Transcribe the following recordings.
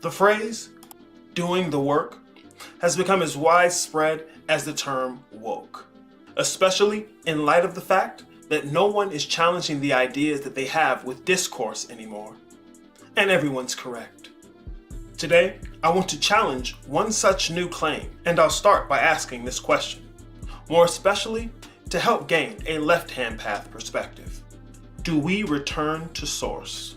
The phrase, doing the work, has become as widespread as the term woke, especially in light of the fact that no one is challenging the ideas that they have with discourse anymore, and everyone's correct. Today, I want to challenge one such new claim, and I'll start by asking this question, more especially to help gain a left-hand path perspective. Do we return to source?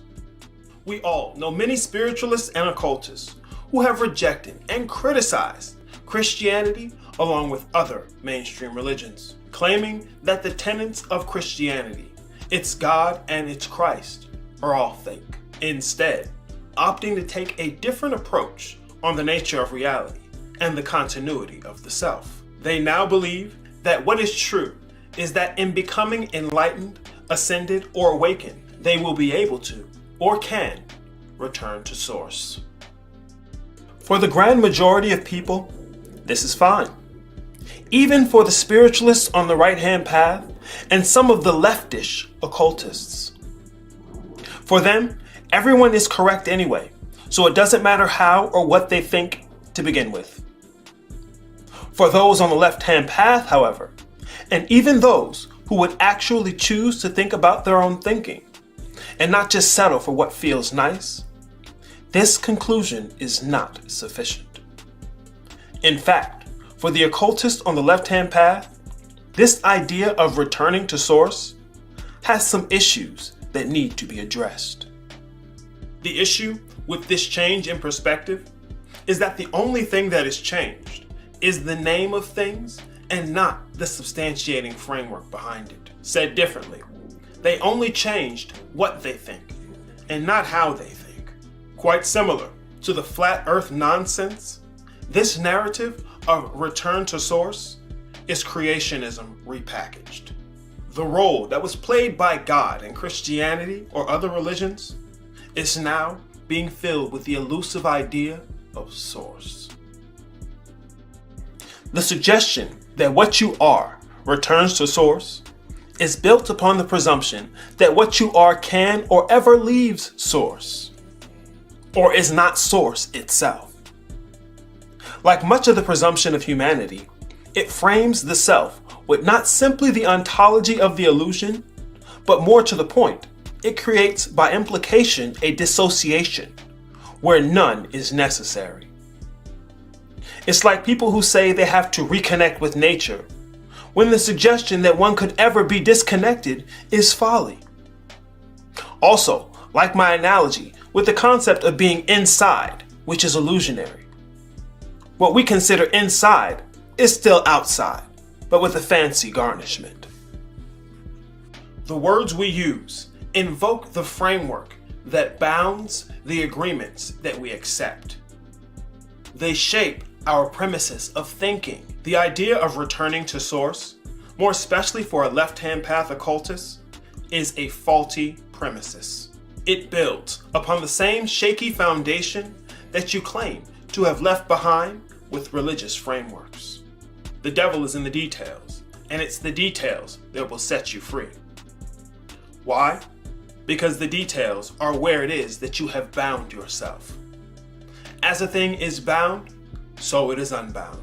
We all know many spiritualists and occultists who have rejected and criticized Christianity along with other mainstream religions, claiming that the tenets of Christianity, its God and its Christ, are all fake. Instead, opting to take a different approach on the nature of reality and the continuity of the self. They now believe that what is true is that in becoming enlightened, ascended, or awakened, they will be able to, or can, return to source. For the grand majority of people, this is fine. Even for the spiritualists on the right-hand path and some of the leftish occultists. For them, everyone is correct anyway, so it doesn't matter how or what they think to begin with. For those on the left-hand path, however, and even those who would actually choose to think about their own thinking and not just settle for what feels nice, this conclusion is not sufficient. In fact, for the occultist on the left-hand path, this idea of returning to source has some issues that need to be addressed. The issue with this change in perspective is that the only thing that is changed is the name of things and not the substantiating framework behind it. Said differently, they only changed what they think and not how they think. Quite similar to the flat earth nonsense, this narrative of return to source is creationism repackaged. The role that was played by God in Christianity or other religions is now being filled with the elusive idea of source. The suggestion that what you are returns to source is built upon the presumption that what you are can or ever leaves source, or is not source itself. Like much of the presumption of humanity, it frames the self with not simply the ontology of the illusion, but more to the point, it creates by implication a dissociation where none is necessary. It's like people who say they have to reconnect with nature, when the suggestion that one could ever be disconnected is folly. Also, like my analogy with the concept of being inside, which is illusionary. What we consider inside is still outside, but with a fancy garnishment. The words we use invoke the framework that bounds the agreements that we accept. They shape our premises of thinking. The idea of returning to source, more especially for a left-hand path occultist, is a faulty premises. It builds upon the same shaky foundation that you claim to have left behind with religious frameworks. The devil is in the details, and it's the details that will set you free. Why? Because the details are where it is that you have bound yourself. As a thing is bound, so it is unbound.